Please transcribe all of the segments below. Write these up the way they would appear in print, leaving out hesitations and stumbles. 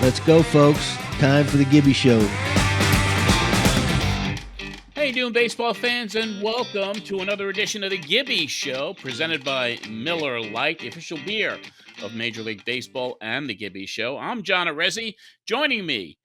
Let's go, folks. Time for the Gibby Show. How you doing, baseball fans, and welcome to another edition of the Gibby Show, presented by Miller Lite, the official beer of Major League Baseball and the Gibby Show. I'm John Arezzi. Joining me,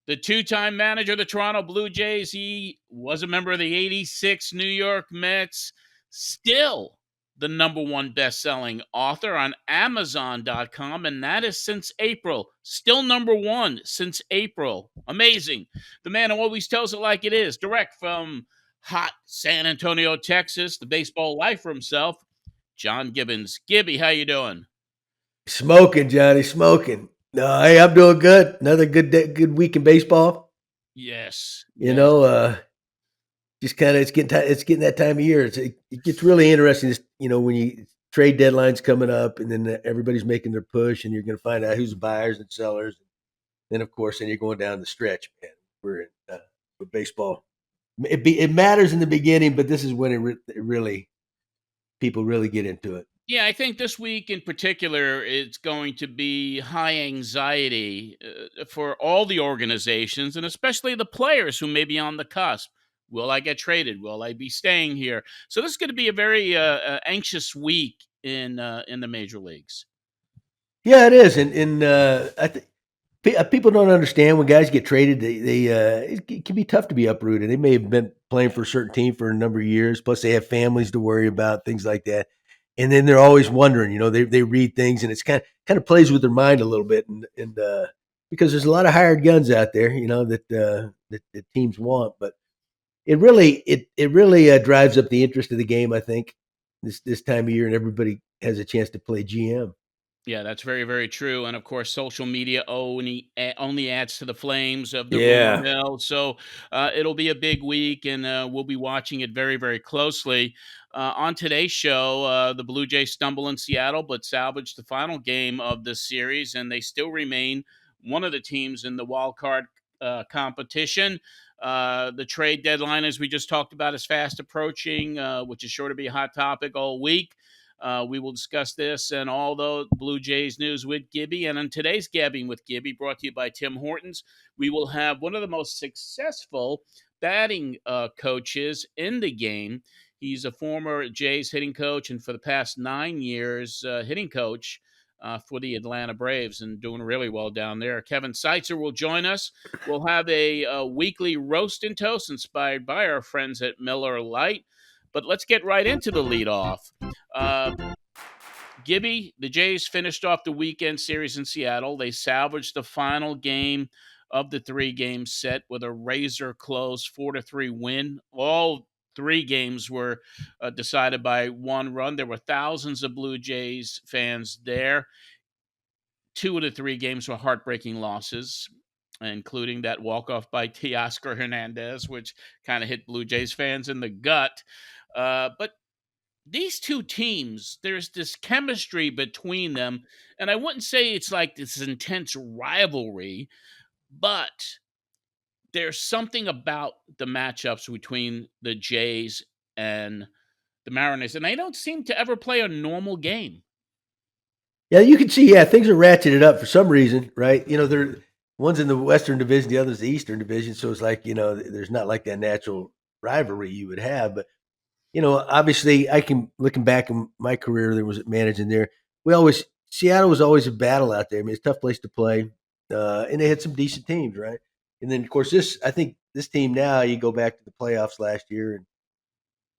the two-time manager of the Toronto Blue Jays. He was a member of the 86 New York Mets, still the number one best-selling author on Amazon.com, and that is since April. Still number one since April. Amazing. The man who always tells it like it is, direct from hot San Antonio, Texas, the baseball lifer himself, John Gibbons. Gibby, how you doing? Smoking, Johnny, smoking. No, hey, I'm doing good. Another good day, good week in baseball. Yes. You know, just kind of it's getting that time of year. It gets really interesting. When trade deadlines coming up, and then everybody's making their push, and you're going to find out who's buyers and sellers. Then, of course, then you're going down the stretch, man. We're in with baseball. It matters in the beginning, but this is when people really get into it. Yeah, I think this week in particular, it's going to be high anxiety for all the organizations, and especially the players who may be on the cusp. Will I get traded? Will I be staying here? So this is going to be a very anxious week in the major leagues. Yeah, it is, and I think people don't understand when guys get traded. It can be tough to be uprooted. They may have been playing for a certain team for a number of years. Plus, they have families to worry about, things like that. And then they're always wondering. They read things, and it's kind of plays with their mind a little bit. And because there's a lot of hired guns out there, that teams want. But it really drives up the interest of the game. I think this time of year, and everybody has a chance to play GM. Yeah, that's very, very true. And of course, social media only adds to the flames of the Yeah. rumor mill. So it'll be a big week, and we'll be watching it very, very closely. On today's show, the Blue Jays stumble in Seattle, but salvage the final game of the series, and they still remain one of the teams in the wild card competition. The trade deadline, as we just talked about, is fast approaching, which is sure to be a hot topic all week. We will discuss this and all the Blue Jays news with Gibby. And on today's Gabbing with Gibby, brought to you by Tim Hortons, we will have one of the most successful batting coaches in the game. He's a former Jays hitting coach, and for the past 9 years, hitting coach for the Atlanta Braves, and doing really well down there. Kevin Seitzer will join us. We'll have a weekly roast and toast inspired by our friends at Miller Lite. But let's get right into the leadoff. Gibby, the Jays finished off the weekend series in Seattle. They salvaged the final game of the 3-game set with a razor-close 4-3 win. All 3 games were decided by 1 run. There were thousands of Blue Jays fans there. 2 of the 3 games were heartbreaking losses, including that walk-off by Teoscar Hernandez, which kind of hit Blue Jays fans in the gut. But these two teams, there's this chemistry between them, and I wouldn't say it's like this intense rivalry, but there's something about the matchups between the Jays and the Mariners, and they don't seem to ever play a normal game. Yeah, you can see, things are ratcheted up for some reason, right? They're one's in the Western Division, the other's the Eastern Division, so it's like, there's not like that natural rivalry you would have, but obviously, looking back in my career, there was managing there. Seattle was always a battle out there. I mean, it's a tough place to play, and they had some decent teams, right? And then, of course, I think this team now, you go back to the playoffs last year,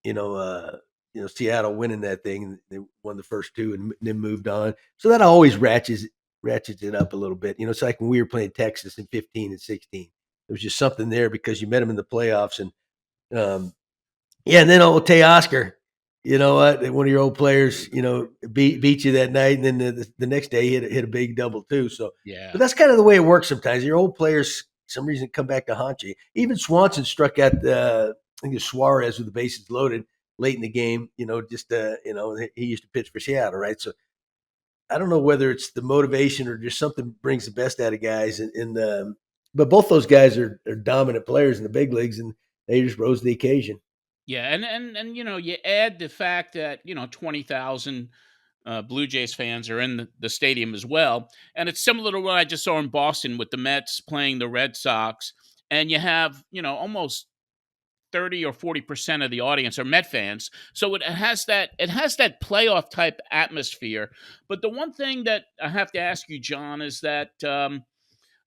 and Seattle winning that thing, and they won the first 2 and then moved on. So that always ratchets it up a little bit. It's like when we were playing Texas in 15 and 16. There was just something there because you met them in the playoffs, and and then old Teoscar, you know what? One of your old players, beat you that night, and then the next day hit a big double too. So, yeah. But that's kind of the way it works sometimes. Your old players, for some reason, come back to haunt you. Even Swanson struck out, I think it was Suarez with the bases loaded late in the game. He used to pitch for Seattle, right? So I don't know whether it's the motivation or just something brings the best out of guys. But both those guys are dominant players in the big leagues, and they just rose to the occasion. Yeah, and you add the fact that 20,000 Blue Jays fans are in the stadium as well. And it's similar to what I just saw in Boston with the Mets playing the Red Sox. And you have, almost 30 or 40% of the audience are Met fans. So it has that playoff type atmosphere. But the one thing that I have to ask you, John, is that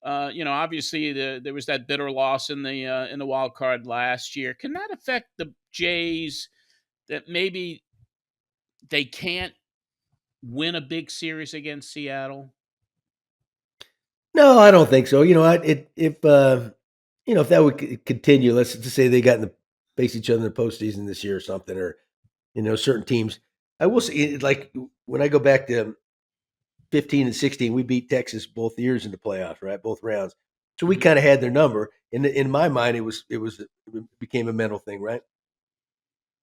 obviously there was that bitter loss in the wild card last year. Can that affect the Jays that maybe they can't win a big series against Seattle? No, I don't think so. If that would continue, let's just say they got in the face each other in the postseason this year or something, or certain teams. I will say, like when I go back to 15 and 16, we beat Texas both years in the playoffs, right? Both rounds. So we Hmm. kind of had their number. In my mind, it became a mental thing, right?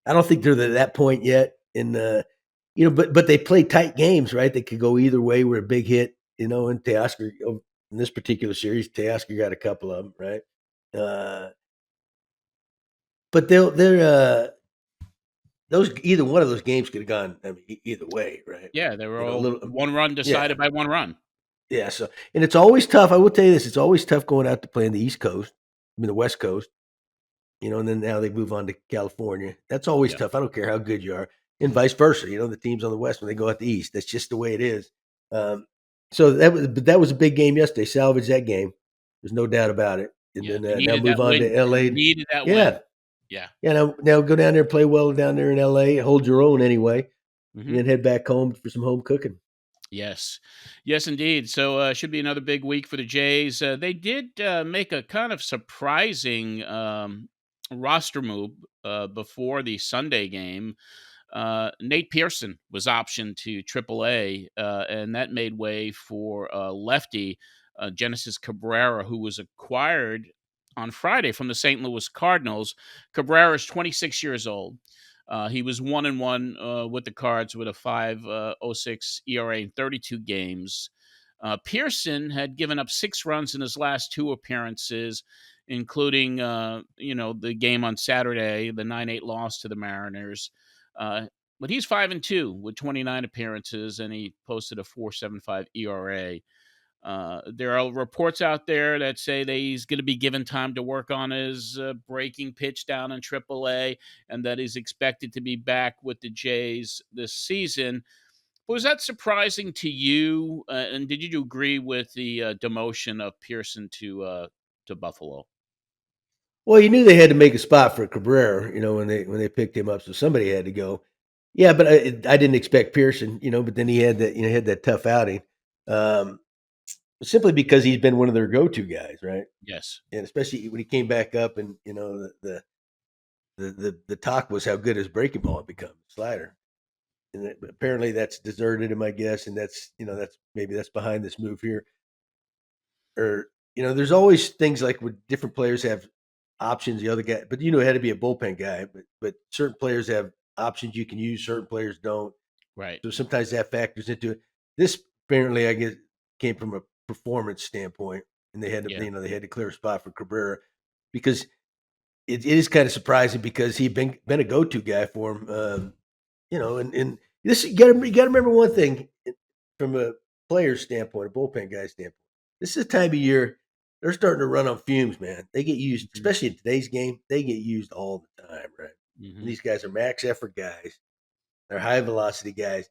I don't think they're at that point yet. But they play tight games, right? They could go either way. We're a big hit, and Teoscar in this particular series, Teoscar got a couple of them, right? Uh, but they're those either one of those games could have gone. I mean, either way, right? Yeah, they were A all little, one run yeah, decided by one run. yeah. So, and it's always tough. I will tell you this: it's always tough going out to play in the East Coast. I mean, the West Coast. And then now they move on to California. That's always Yeah. tough. I don't care how good you are, and vice versa. The teams on the West when they go out the East, that's just the way it is. So that was a big game yesterday. Salvage that game. There's no doubt about it. And Yeah, then they now needed move that on win. to They L.A. needed that win. Yeah, Yeah. yeah. Now go down there and play well down there in L.A. Hold your own anyway, and Mhm. then head back home for some home cooking. Yes. Yes, indeed. So, should be another big week for the Jays. They did, make a kind of surprising, roster move, before the Sunday game. Nate Pearson was optioned to AAA, and that made way for lefty Genesis Cabrera, who was acquired on Friday from the St. Louis Cardinals. Cabrera is 26 years old. He was 1-1 with the Cards with a 5.06 ERA in 32 games. Pearson had given up 6 runs in his last 2 appearances, including the game on Saturday, the 9-8 loss to the Mariners. Uh, but he's 5-2 with 29 appearances, and he posted a 4.75 ERA. There are reports out there that say that he's going to be given time to work on his breaking pitch down in AAA, and that he's expected to be back with the Jays this season. Was that surprising to you? And did you agree with the demotion of Pearson to Buffalo? Well, you knew they had to make a spot for Cabrera, when they picked him up, so somebody had to go. Yeah, but I didn't expect Pearson, but then he had that tough outing, um, simply because he's been one of their go-to guys, right? Yes. And especially when he came back up, and the talk was how good his breaking ball had become, slider, and apparently that's deserted him, I guess, and that's behind this move here. Or there's always things like when different players have options. The other guy, but it had to be a bullpen guy. But certain players have options you can use. Certain players don't. Right. So sometimes that factors into it. This apparently, I guess, came from a performance standpoint, and they had to, Yeah. they had to clear a spot for Cabrera because it is kind of surprising because he'd been a go to guy for him. And this you got to remember one thing from a player's standpoint, a bullpen guy's standpoint. This is the time of year they're starting to run on fumes, man. They get used, Hmm. especially in today's game. They get used all the time, right? And Hmm. these guys are max effort guys. They're high velocity guys.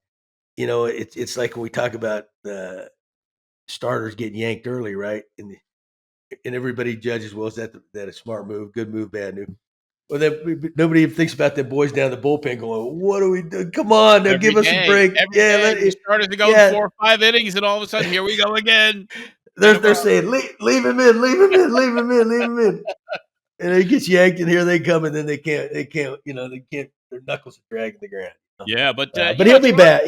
It's like when we talk about the starters getting yanked early, right? And everybody judges, well, is that a smart move, good move, bad move? Well, then nobody even thinks about the boys down the bullpen going, "What do we do? Come on, now give us a break." Every Yeah, day, the starters are going yeah. 4 or 5 innings, and all of a sudden, here we go again. they're Santa they're Barbara. saying, leave him in, leave him in, leave him in, leave him in, and he gets yanked, and here they come, and then they can't. Their knuckles are dragging the ground. Yeah, but But he'll be back.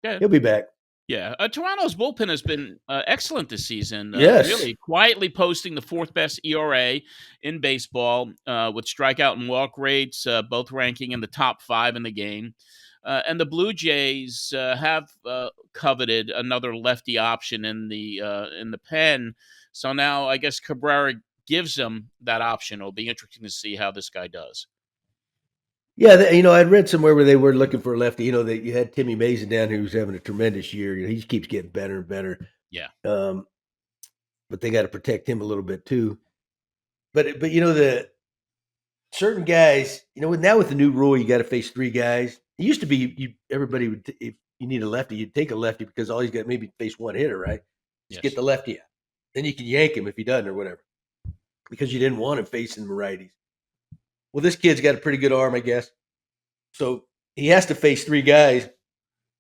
Yeah, He'll be back. yeah. Toronto's bullpen has been excellent this season. Yes. Really quietly posting the fourth best ERA in baseball, with strikeout and walk rates both ranking in the top 5 in the game. And the Blue Jays have coveted another lefty option in the pen. So now I guess Cabrera gives them that option. It'll be interesting to see how this guy does. Yeah, I'd read somewhere where they were looking for a lefty. That you had Timmy Mason down, who was having a tremendous year. He just keeps getting better and better. Yeah. Um, but they got to protect him a little bit too. But the certain guys, now with the new rule, you got to face three guys. It used to be everybody would if you need a lefty, you'd take a lefty because all he's got maybe face one hitter, right? Just get Yes. the lefty out. Then you can yank him if he doesn't or whatever because you didn't want him facing the righties. Well, this kid's got a pretty good arm, I guess. So he has to face three guys,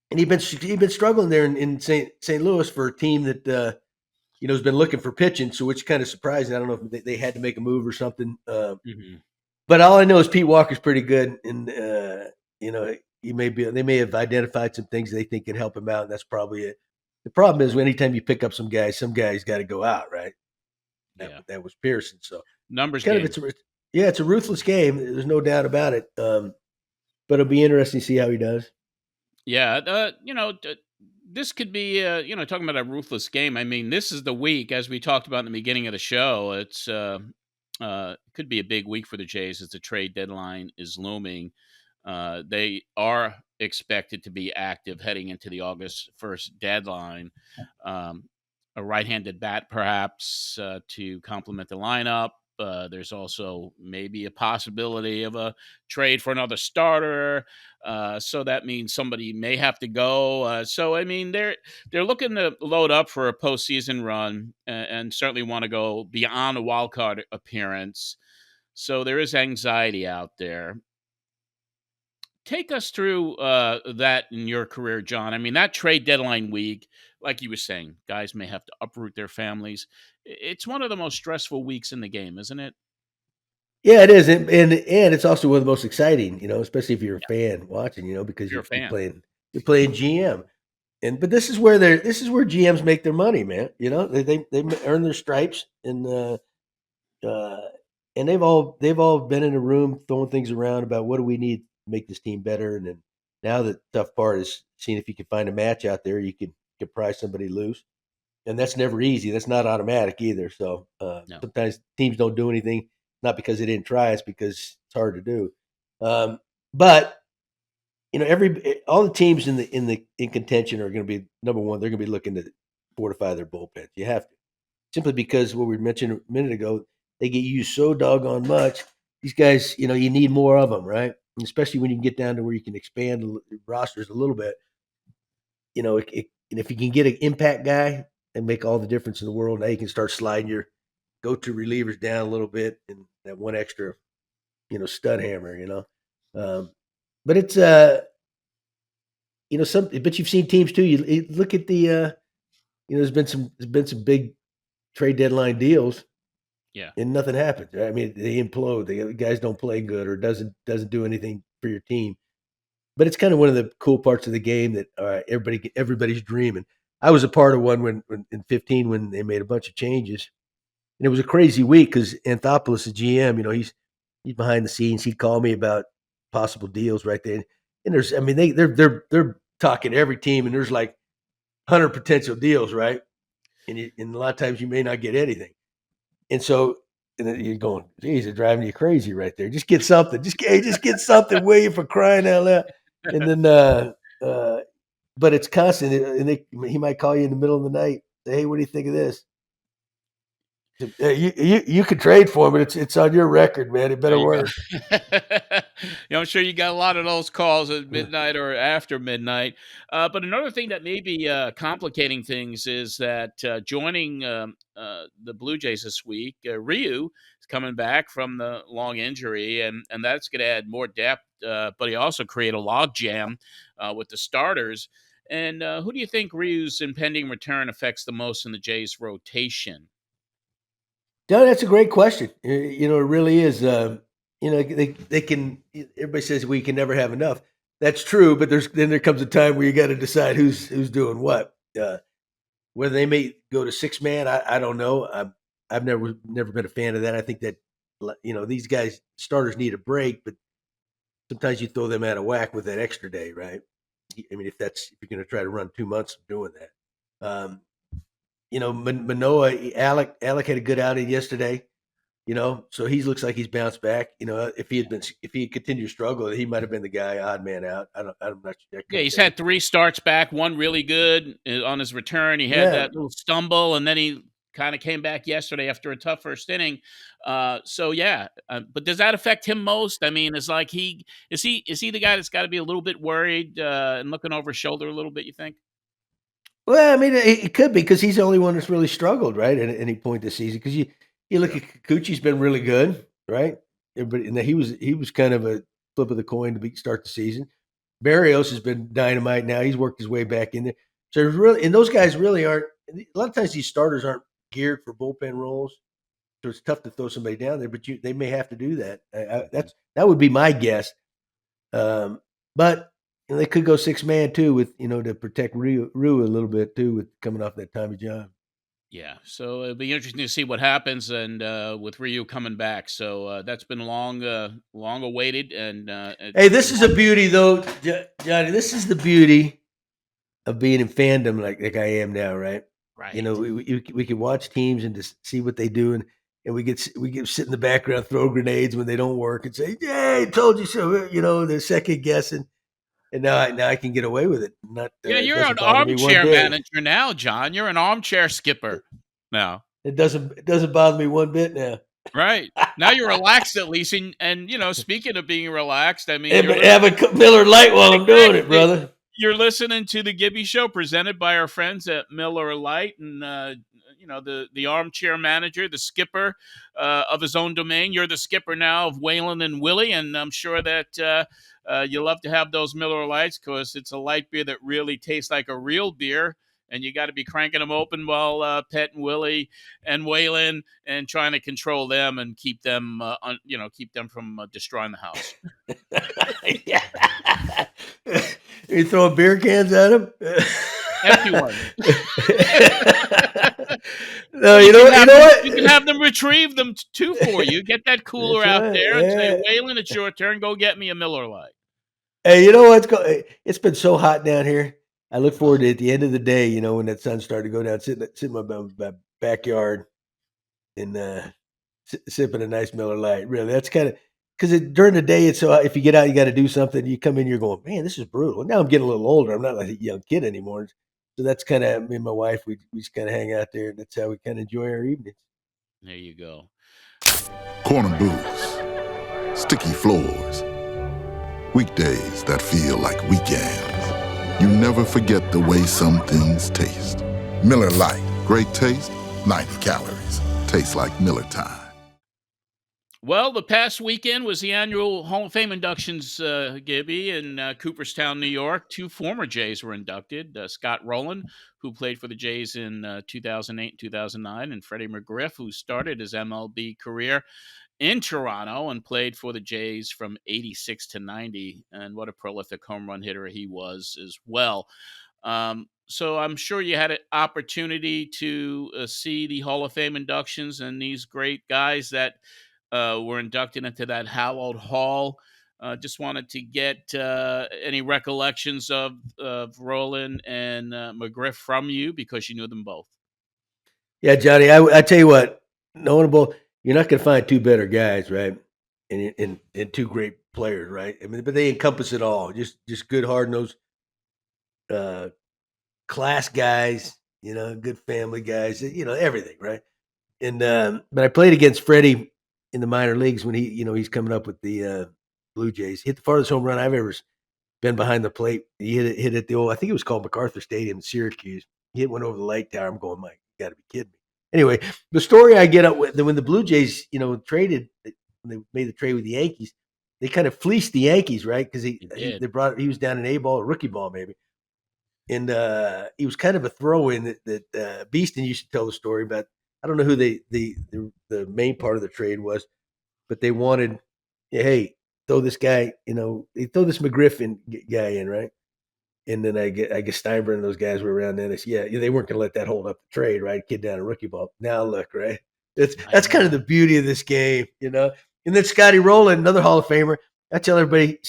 and he'd been struggling there in St. Louis for a team that has been looking for pitching. So which kind of surprising. I don't know if they had to make a move or something. Hmm. But all I know is Pete Walker's pretty good, and they may have identified some things they think can help him out, and that's probably it. The problem is, anytime you pick up some guys got to go out, right? Yeah. That was Pearson. So Numbers kind of game. it's a ruthless game. There's no doubt about it. But it'll be interesting to see how he does. Yeah. This could be, talking about a ruthless game. I mean, this is the week, as we talked about in the beginning of the show. Could be a big week for the Jays as the trade deadline is looming. They are expected to be active heading into the August 1st deadline. Um, a right-handed bat, perhaps, to complement the lineup. There's also maybe a possibility of a trade for another starter. So that means somebody may have to go. So I mean, they're looking to load up for a postseason run and certainly want to go beyond a wild card appearance. So there is anxiety out there. Take us through that in your career, John. I mean, that trade deadline week, like you were saying, guys may have to uproot their families. It's one of the most stressful weeks in the game, isn't it? Yeah, it is, and it's also one of the most exciting, especially if you're a Yeah, fan watching, if because you're you're a you're fan. playing you're playing GM, but this is where GMs make their money, man. They earn their stripes, uh, and they've all been in a room throwing things around about what do we need to make this team better, and then now the tough part is seeing if you can find a match out there you could pry somebody loose, and that's never easy. That's not automatic either. So No. sometimes teams don't do anything, not because they didn't try, it's because it's hard to do. But every all the teams in contention are going to be number one. They're going to be looking to fortify their bullpens. You have to simply because what we mentioned a minute ago, they get used so doggone much. These guys, you need more of them, right? And especially when you can get down to where you can expand the rosters a little bit. And if you can get an impact guy and make all the difference in the world, now you can start sliding your go-to relievers down a little bit and that one extra, stud hammer. But it's but you've seen teams too. You look at there's been some big trade deadline deals Yeah. and nothing happens. Right? I mean, they implode. The guys don't play good or doesn't do anything for your team. But it's kind of one of the cool parts of the game that everybody's dreaming. I was a part of one when in 15 when they made a bunch of changes, and it was a crazy week because Anthopoulos, the GM, he's behind the scenes. He'd call me about possible deals right there, and I mean, they're talking to every team, and there's like 100 potential deals, right? And a lot of times you may not get anything. And so and then you're going, geez, it's driving you crazy right there. Just get something. Just get something, will you, for crying out loud. And then, but it's constant. He might call you in the middle of the night. Say, hey, what do you think of this? You could trade for him, but it's on your record, man. It There better you go. work. I'm sure you got a lot of those calls at midnight or after midnight. But another thing that may be complicating things is that joining the Blue Jays this week, Ryu is coming back from the long injury, and that's going to add more depth. But he also create a log jam with the starters. And who do you think Ryu's impending return affects the most in the Jays' rotation? No, that's a great question. It really is. They can. Everybody says we can never have enough. That's true, but there comes a time where you got to decide who's doing what. Whether they may go to six man, I don't know. I've never been a fan of that. I think that these guys starters need a break, but sometimes you throw them out of whack with that extra day, right? I mean, if you're going to try to run 2 months of doing that, Manoa, Alec had a good outing yesterday. So he looks like he's bounced back. If he had continued to struggle, he might have been the guy, odd man out. I'm not sure. I Yeah, couldn't he's tell you. had 3 starts back, 1 really good on his return. He had Yeah. that little stumble, and then he kinda came back yesterday after a tough first inning. So yeah, but does that affect him most? I mean, it's like he the guy that's gotta be a little bit worried, and looking over his shoulder a little bit, you think? Well, I mean, it could be because he's the only one that's really struggled, right, at any point this season. Because you look Sure. at Kikuchi's been really good, right? Everybody, and he was kind of a flip of the coin to start the season. Barrios has been dynamite now. He's worked his way back in there. So there's really, and those guys really aren't. A lot of times these starters aren't geared for bullpen roles, so it's tough to throw somebody down there. But they may have to do that. That would be my guess. But they could go 6-man too, with to protect Rue a little bit too, with coming off that Tommy John. Yeah, so it'll be interesting to see what happens and, with Ryu coming back. So, that's been long awaited, and, Hey, it's this been is a beauty though, Johnny. This is the beauty of being in fandom like I am now, right? right. We can watch teams and just see what they do, and we get sit in the background, throw grenades when they don't work, and say, "Yay, told you so." They're second guessing, and now I can get away with it. Not Yeah, it you're doesn't an bother me one armchair bit. manager now, John. You're an armchair skipper now. It doesn't bother me one bit now. Right. Now you're relaxed at least, and, speaking of being relaxed, I mean, you're Have a Miller Light while I'm doing it, exactly. brother. You're listening to the Gibby Show presented by our friends at Miller Lite, and the armchair manager, the skipper of his own domain. You're the skipper now of Waylon and Willie, and I'm sure that you love to have those Miller Lights because it's a light beer that really tastes like a real beer. And you got to be cranking them open while Pet and Willie and Waylon and trying to control them and keep them, keep them from destroying the house. Yeah. You throwing beer cans at him? Empty ones. No, Well, you know you know you can have what? them retrieve them too for you. Get that cooler That's out right. there and say, Yeah. "Waylon, it's your turn. Go get me a Miller Lite." Hey, you know what's going? It's been so hot down here. I look forward to at the end of the day, when that sun started to go down, sit in my backyard and sipping a nice Miller Lite. Really, that's kind of because during the day, it's so if you get out, you got to do something. You come in, you're going, man, this is brutal. Now I'm getting a little older. I'm not like a young kid anymore. So that's kind of me and my wife. We just kind of hang out there, and that's how we kind of enjoy our evenings. There you go. Corner booths, sticky floors, weekdays that feel like weekends. You never forget the way some things taste. Miller Lite, great taste, 90 calories. Tastes like Miller time. Well, the past weekend was the annual Hall of Fame inductions, Gibby, in Cooperstown, New York. 2 former Jays were inducted. Scott Rowland, who played for the Jays in 2008 and 2009, and Freddie McGriff, who started his MLB career in Toronto and played for the Jays from 86 to 90. And what a prolific home run hitter he was as well. So I'm sure you had an opportunity to see the Hall of Fame inductions and these great guys that were inducted into that hallowed hall. Just wanted to get any recollections of Roland and McGriff from you because you knew them both. Yeah, Johnny, I tell you what, knowing both, you're not going to find two better guys, right? And two great players, right? I mean, but they encompass it all. Just good, hard nosed, uh, class guys. Good family guys. Everything, right? And but I played against Freddie in the minor leagues when he's coming up with the Blue Jays. He hit the farthest home run I've ever been behind the plate. He hit it the old, I think it was called MacArthur Stadium in Syracuse. He hit one over the light tower. I'm going, Mike, you got to be kidding me. Anyway, the story I get up with when the Blue Jays, traded, when they made the trade with the Yankees, they kind of fleeced the Yankees, right? Because You did. he was down in A ball, rookie ball maybe, and he was kind of a throw in that Beeston used to tell the story about. I don't know who the main part of the trade was, but they wanted, hey, throw this guy, they throw this McGriffin guy in, right? And then I guess Steinbrenner and those guys were around then. Yeah, they weren't going to let that hold up the trade, right? Kid down a rookie ball. Now look, right? I That's kind of know. the beauty of this game, And then Scotty Rowland, another Hall of Famer. I tell everybody,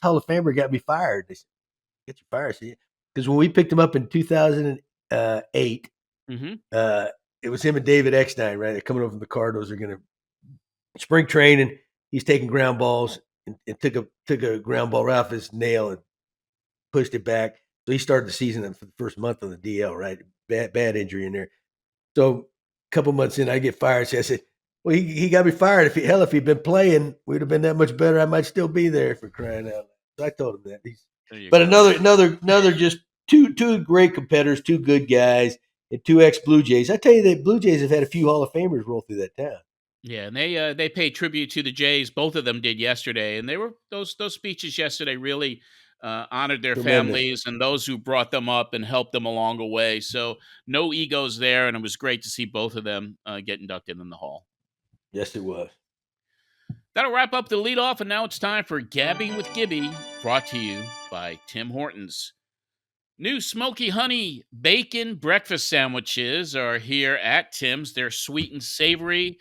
Hall of Famer got me fired. They said, "Get you fired, see?" Because when we picked him up in 2008, Mm-hmm. it was him and David Eckstein, right? They're coming over from the Cardinals. They're going to spring training, he's taking ground balls and took a ground ball right off his nail and pushed it back. So he started the season for the first month on the DL, right? Bad injury in there. So a couple months in, I get fired. So I said, well, he got me fired. If he'd been playing, we'd have been that much better. I might still be there for crying out loud. So I told him that. But go. another just two great competitors, two good guys, and two ex Blue Jays. I tell you, the Blue Jays have had a few Hall of Famers roll through that town. Yeah, and they paid tribute to the Jays. Both of them did yesterday, and they were those speeches yesterday really honored their families and those who brought them up and helped them along the way. So no egos there, and it was great to see both of them get inducted in the Hall. Yes, it was. That'll wrap up the leadoff, and now it's time for Gabbing with Gibby, brought to you by Tim Hortons. New smoky honey bacon breakfast sandwiches are here at Tim's. They're sweet and savory.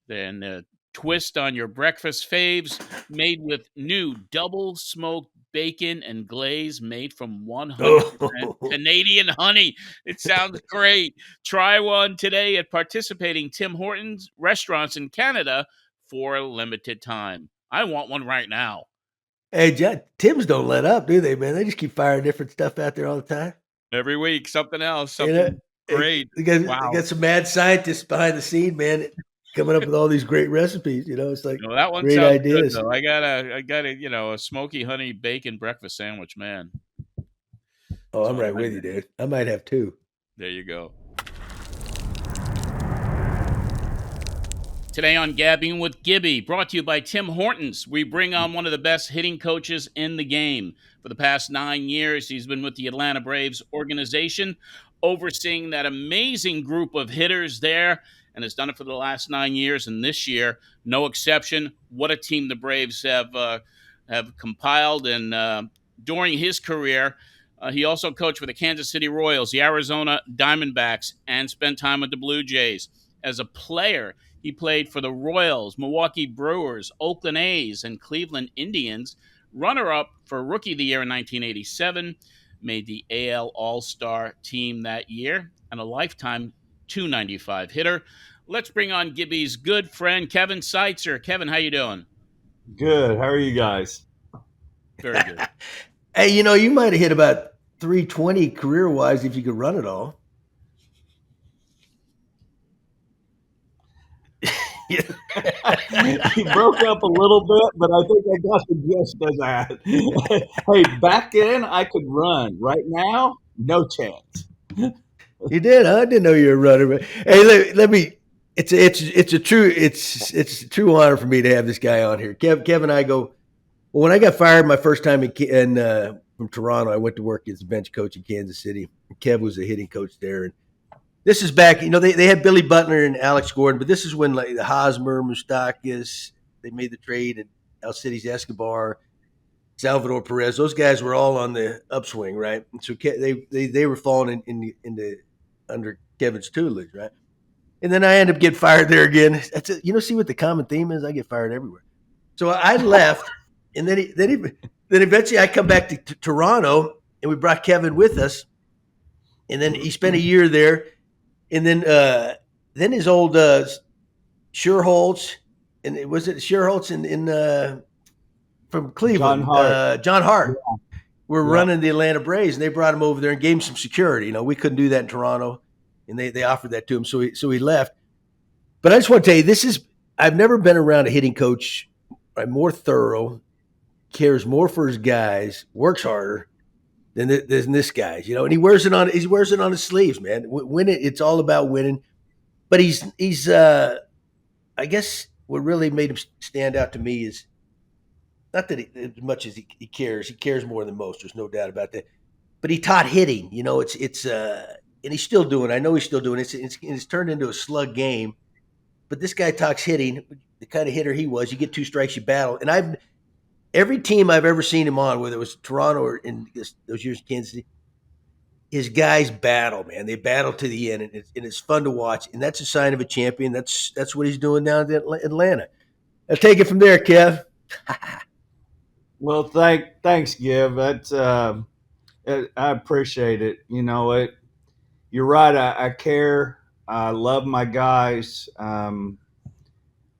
Then a twist on your breakfast faves, made with new double smoked bacon and glaze made from 100% Canadian honey. It sounds great. Try one today at participating Tim Hortons restaurants in Canada for a limited time. I want one right now. Hey, Tim's don't let up, do they, man? They just keep firing different stuff out there all the time. Every week, something else, something great. They got some mad scientists behind the scene, man, coming up with all these great recipes. It's like that one great ideas. Good, though. I got a smoky honey bacon breakfast sandwich, man. Oh, I'm right with you, dude. I might have two. There you go. Today on Gabbing with Gibby, brought to you by Tim Hortons, we bring on one of the best hitting coaches in the game. For the past 9 years, he's been with the Atlanta Braves organization, overseeing that amazing group of hitters there, and has done it for the last 9 years. And this year, no exception. What a team the Braves have compiled. And during his career, he also coached for the Kansas City Royals, the Arizona Diamondbacks, and spent time with the Blue Jays. As a player, he played for the Royals, Milwaukee Brewers, Oakland A's, and Cleveland Indians. Runner-up for Rookie of the Year in 1987, made the AL All-Star team that year, and a lifetime .295 hitter. Let's bring on Gibby's good friend, Kevin Seitzer. Kevin, how you doing? Good. How are you guys? Very good. Hey, you might have hit about 320 career-wise if you could run it all. He broke up a little bit, but I think I got the gist of that. Hey, back then I could run. Right now, no chance. You did, huh? I didn't know you were a runner. But hey, let me. It's a true honor for me to have this guy on here. Kevin and I go. Well, when I got fired my first time from Toronto, I went to work as a bench coach in Kansas City. Kev was a hitting coach there, and this is back, they had Billy Butler and Alex Gordon, but this is when like the Hosmer, Moustakas, they made the trade, and Alcides Escobar, Salvador Perez. Those guys were all on the upswing, right? And so they were falling under Kevin's tutelage, right? And then I end up getting fired there again. That's it. See what the common theme is? I get fired everywhere. So I left, and then eventually I come back to Toronto, and we brought Kevin with us, and then he spent a year there. And then his old Sherholtz, and was it Sherholtz in from Cleveland? John Hart. Yeah. We're running the Atlanta Braves, and they brought him over there and gave him some security. We couldn't do that in Toronto, and they offered that to him, so he left. But I just want to tell you, I've never been around a hitting coach more thorough, cares more for his guys, works harder than this guy, and he wears it on his sleeves, man. It's all about winning. But he's I guess what really made him stand out to me is not that as much as he cares more than most. There's no doubt about that. But he taught hitting, it's and he's still doing. I know he's still doing it. It's turned into a slug game. But this guy talks hitting, the kind of hitter he was. You get 2 strikes, you battle, and every team I've ever seen him on, whether it was Toronto or in those years in Kansas City, his guys battle, man. They battle to the end, and it's fun to watch. And that's a sign of a champion. That's what he's doing down in Atlanta. I'll take it from there, Kev. Well, thanks, Gib. That's I appreciate it. You're right. I care. I love my guys.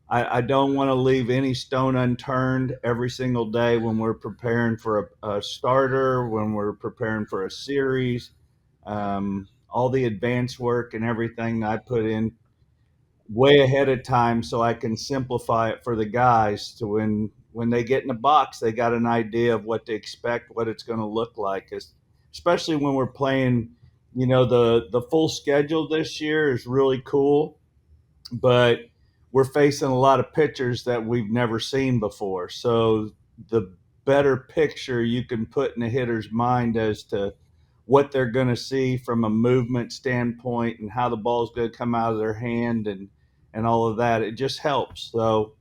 I don't want to leave any stone unturned every single day when we're preparing for a starter, when we're preparing for a series. All the advanced work and everything I put in way ahead of time so I can simplify it for the guys to when they get in the box, they got an idea of what to expect, what it's going to look like. Especially when we're playing, the full schedule this year is really cool, but we're facing a lot of pitchers that we've never seen before. So the better picture you can put in a hitter's mind as to what they're going to see from a movement standpoint and how the ball's going to come out of their hand and all of that, it just helps. So,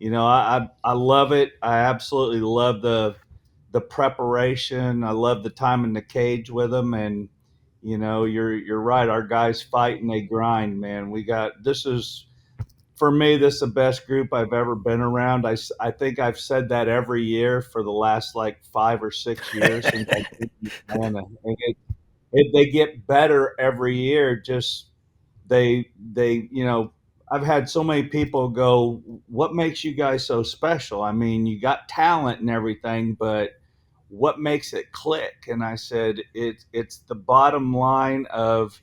I love it. I absolutely love the preparation. I love the time in the cage with them, and you're right. Our guys fight and they grind, man. This is for me, this is the best group I've ever been around. I think I've said that every year for the last like 5 or 6 years since I've been in Atlanta. And they get better every year. Just they I've had so many people go, "What makes you guys so special? I mean, you got talent and everything, but what makes it click?" And I said, it's the bottom line of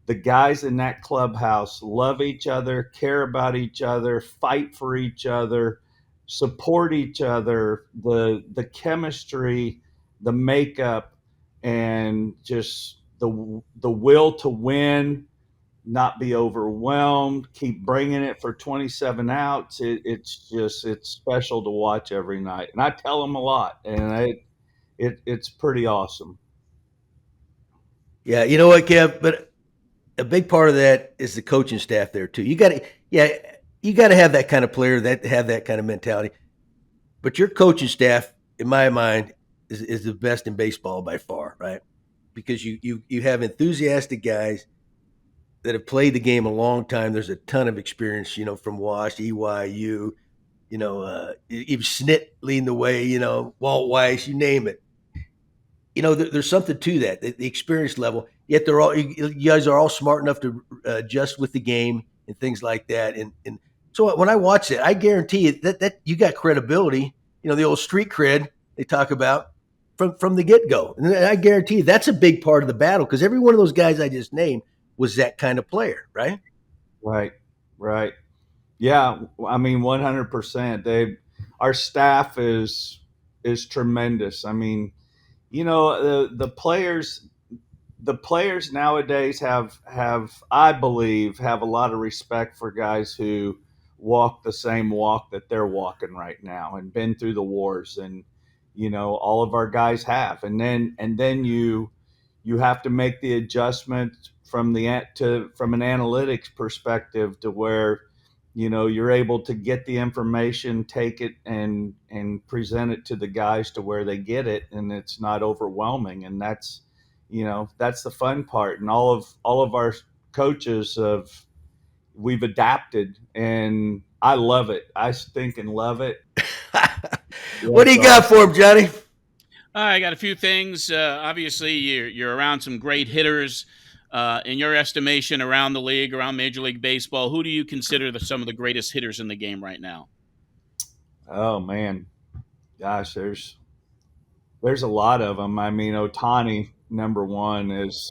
the guys in that clubhouse love each other, care about each other, fight for each other, support each other, the chemistry, the makeup, and just the will to win, not be overwhelmed, keep bringing it for 27 outs. It's special to watch every night, and I tell them a lot, and it's pretty awesome. Yeah, you know what, Kev? But a big part of that is the coaching staff there too. You got to have that kind of player that have that kind of mentality. But your coaching staff, in my mind, is the best in baseball by far, right? Because you have enthusiastic guys that have played the game a long time. There's a ton of experience, from Wash, EYU, even Snit leading the way, Walt Weiss, you name it. There's something to that, the experience level. Yet you guys are all smart enough to adjust with the game and things like that. And so when I watch it, I guarantee you that you got credibility. The old street cred they talk about from the get go. And I guarantee you that's a big part of the battle because every one of those guys I just named was that kind of player, right? Right. Yeah, I mean 100%. Our staff is tremendous. I mean, the players nowadays have I believe have a lot of respect for guys who walk the same walk that they're walking right now and been through the wars, and all of our guys have, and then you have to make the adjustment from from an analytics perspective to where you're able to get the information, take it, and present it to the guys to where they get it, and it's not overwhelming. And that's the fun part. And all of our coaches we've adapted, and I love it. I stink and love it. What do you got for him, Johnny? I got a few things. Obviously, you're around some great hitters. In your estimation, around the league, around Major League Baseball, who do you consider some of the greatest hitters in the game right now? Oh man, gosh, there's a lot of them. I mean, Ohtani, number one, is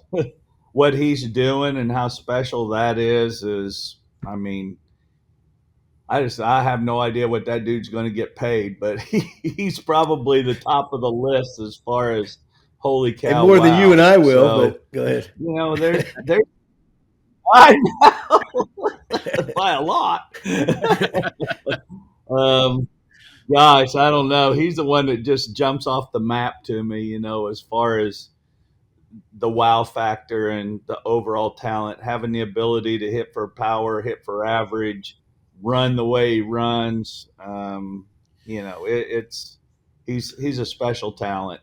what he's doing and how special that is. I mean, I have no idea what that dude's going to get paid, but he's probably the top of the list as far as holy cow. And more than you and I will, So, but go ahead. There's I know by a lot. Gosh, I don't know. He's the one that just jumps off the map to me, as far as the wow factor and the overall talent, having the ability to hit for power, hit for average, run the way he runs. It's he's a special talent.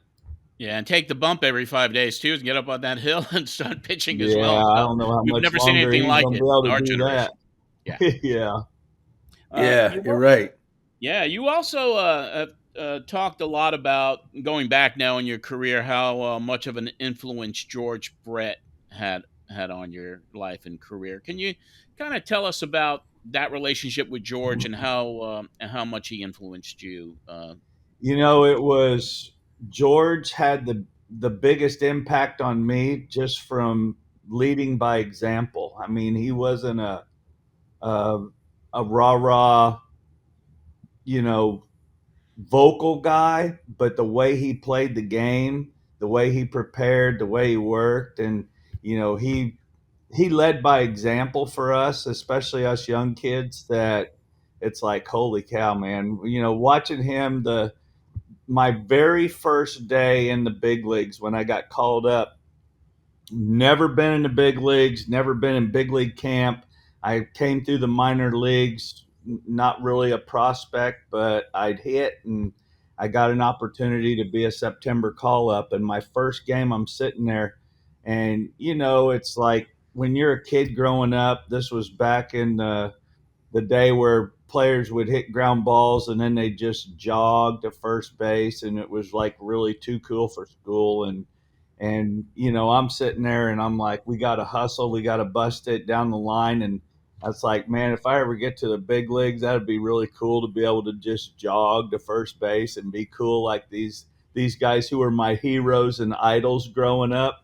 Yeah, and take the bump every 5 days too, and get up on that hill and start pitching as Yeah, well. I So don't know how we've much never seen longer anything he's like going it to be able in to our do generation. that. Yeah. Yeah. You're right. Yeah, you also talked a lot about going back now in your career, how much of an influence George Brett had on your life and career. Can you kind of tell us about that relationship with George and how much he influenced you. You know, it was George had the biggest impact on me just from leading by example. I mean, he wasn't a, a rah rah, you know, vocal guy, but the way he played the game, the way he prepared, the way he worked, and you know, he led by example for us, especially us young kids. That it's like, holy cow, man! You know, watching him my very first day in the big leagues when I got called up. Never been in the big leagues, never been in big league camp. I came through the minor leagues, not really a prospect, but I'd hit and I got an opportunity to be a September call up. And my first game, I'm sitting there, and you know, it's like when you're a kid growing up, this was back in the day where players would hit ground balls and then they just jog to first base, and it was like really too cool for school. And you know, I'm sitting there and I'm like, we got to hustle, we got to bust it down the line. And I was like, man, if I ever get to the big leagues, that'd be really cool to be able to just jog to first base and be cool like these guys who were my heroes and idols growing up.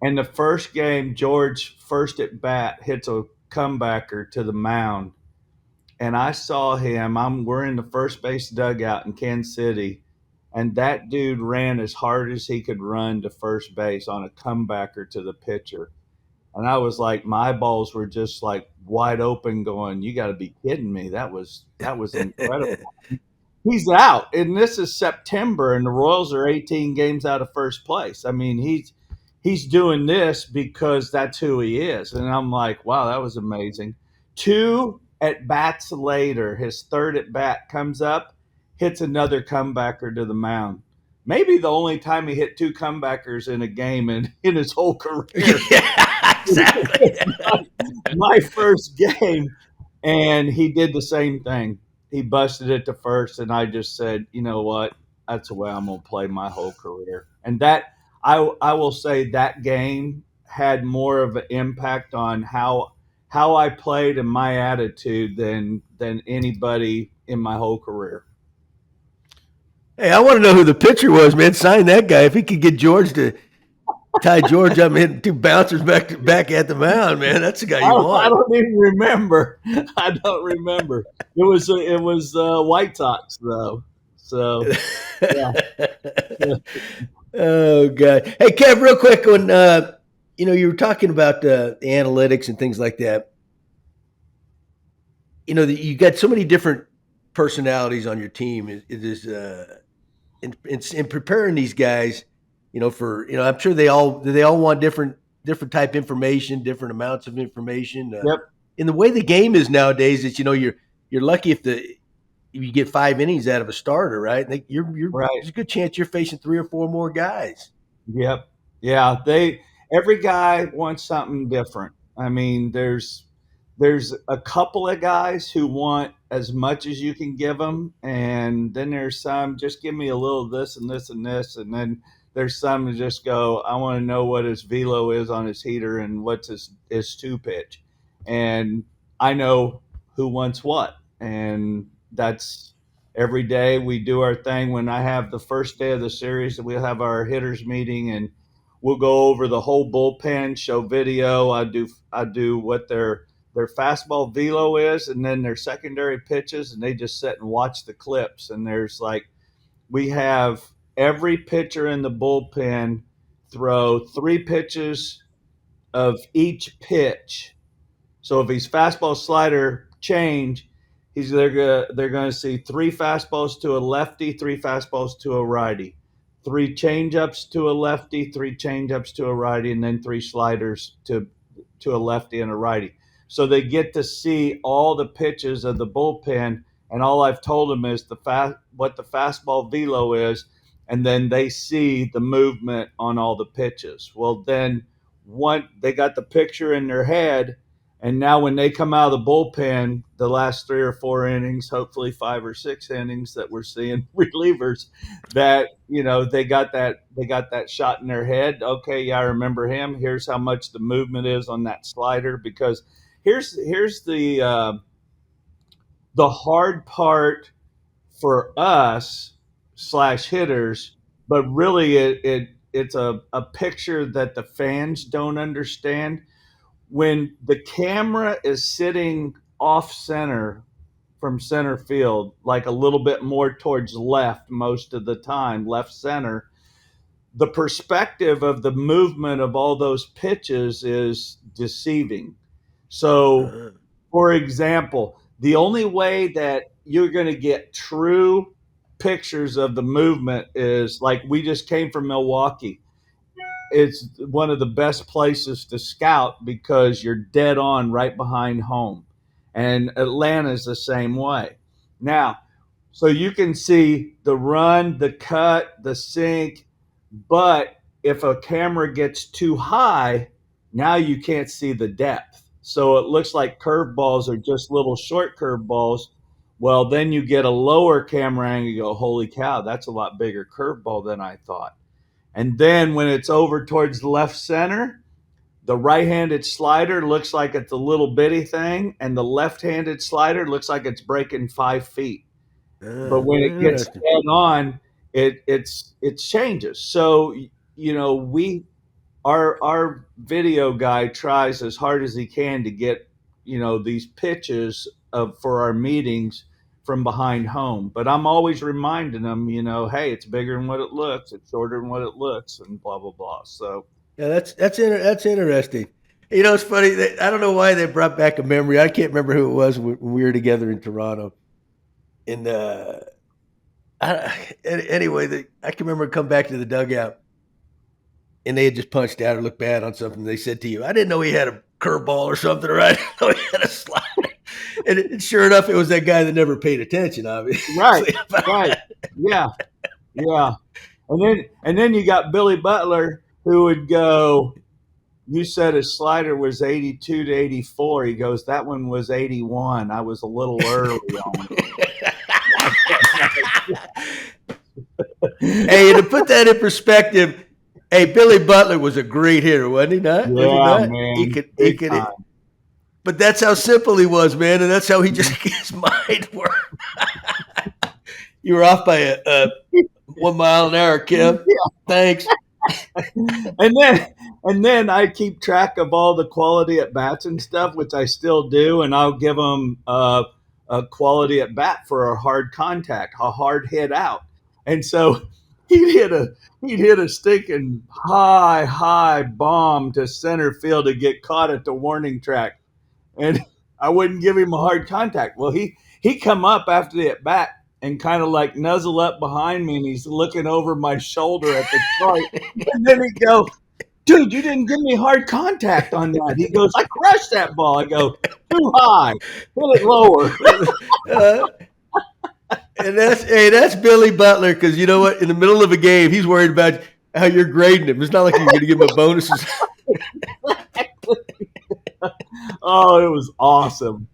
And the first game, George, first at bat, hits a comebacker to the mound, and I saw him. We're in the first base dugout in Kansas City, and that dude ran as hard as he could run to first base on a comebacker to the pitcher. And I was like, my eyeballs were just like wide open, going, "You got to be kidding me! That was incredible." He's out, and this is September, and the Royals are 18 games out of first place. I mean, he's doing this because that's who he is. And I'm like, wow, that was amazing. Two at bats later, his third at bat comes up, hits another comebacker to the mound. Maybe the only time he hit two comebackers in a game in his whole career. Yeah, exactly. My first game, and he did the same thing. He busted it to first, and I just said, you know what? That's the way I'm going to play my whole career. And that I will say that game had more of an impact on how I played and my attitude than anybody in my whole career. Hey, I want to know who the pitcher was, man. Sign that guy. If he could get George to tie George up and hit two bouncers back at the mound, man, that's the guy you want. I don't even remember. I don't remember. It was White Sox though. So yeah. Oh God. Hey, Kev, real quick, when you were talking about the analytics and things like that. You know, you got so many different personalities on your team. It is in preparing these guys, I'm sure they all want different type information, different amounts of information. Yep. In the way the game is nowadays, it's you're lucky if you get 5 innings out of a starter, right? You're right. There's a good chance you're facing 3 or 4 more guys. Yep. Yeah. Every guy wants something different. I mean, there's a couple of guys who want as much as you can give them, and then there's some, just give me a little this and this and this, and then there's some who just go, I want to know what his velo is on his heater and what's his 2 pitch, and I know who wants what, and that's every day we do our thing. When I have the first day of the series, we'll have our hitters meeting, and we'll go over the whole bullpen, show video. I do what their fastball velo is, and then their secondary pitches, and they just sit and watch the clips. And we have every pitcher in the bullpen throw 3 pitches of each pitch. So if he's fastball, slider, change, they're going to see 3 fastballs to a lefty, 3 fastballs to a righty, 3 changeups to a lefty, 3 changeups to a righty, and then 3 sliders to a lefty and a righty. So they get to see all the pitches of the bullpen, and all I've told them is what the fastball velo is, and then they see the movement on all the pitches. Well, then they got the picture in their head, and now when they come out of the bullpen, the last 3 or 4 innings, hopefully 5 or 6 innings that we're seeing relievers, that they got that shot in their head. Okay, yeah, I remember him. Here's how much the movement is on that slider, because here's the hard part for us / hitters, but really it's a picture that the fans don't understand. When the camera is sitting off center from center field, like a little bit more towards left most of the time, left center, the perspective of the movement of all those pitches is deceiving. So, for example, the only way that you're going to get true pictures of the movement is like we just came from Milwaukee. It's one of the best places to scout because you're dead on right behind home. And Atlanta's the same way. Now, so you can see the run, the cut, the sink, but if a camera gets too high, now you can't see the depth. So it looks like curveballs are just little short curveballs. Well, then you get a lower camera angle, you go, holy cow, that's a lot bigger curveball than I thought. And then when it's over towards left center, the right-handed slider looks like it's a little bitty thing, and the left-handed slider looks like it's breaking 5 feet. But when it gets dead on, it changes. So our video guy tries as hard as he can to get these pitches for our meetings from behind home. But I'm always reminding them, hey, it's bigger than what it looks, it's shorter than what it looks, and blah blah blah. So yeah, that's interesting. It's funny. I don't know why they brought back a memory. I can't remember who it was when we were together in Toronto. And anyway, I can remember come back to the dugout, and they had just punched out or looked bad on something. They said to you, "I didn't know he had a curveball or something, or I didn't know he had a slider." And sure enough, it was that guy that never paid attention, obviously. Right. Yeah. And then you got Billy Butler, who would go, you said his slider was 82 to 84. He goes, that one was 81. I was a little early on it. Hey, to put that in perspective, Billy Butler was a great hitter, wasn't he not? Yeah, man. He could. But that's how simple he was, man, and that's how his mind worked. You were off by a 1 mile an hour, Kev. Yeah. Thanks. And then I keep track of all the quality at bats and stuff, which I still do, and I'll give them a quality at bat for a hard contact, a hard hit out. And so he'd hit a stinking high bomb to center field to get caught at the warning track. And I wouldn't give him a hard contact. Well, he come up after the at bat and kind of like nuzzle up behind me, and he's looking over my shoulder at the chart. And then he'd go, dude, you didn't give me hard contact on that. He goes, I crushed that ball. I go, too high, hit it lower. And that's Billy Butler, because you know what? In the middle of a game, he's worried about how you're grading him. It's not like you're going to give him a bonuses. Oh, it was awesome.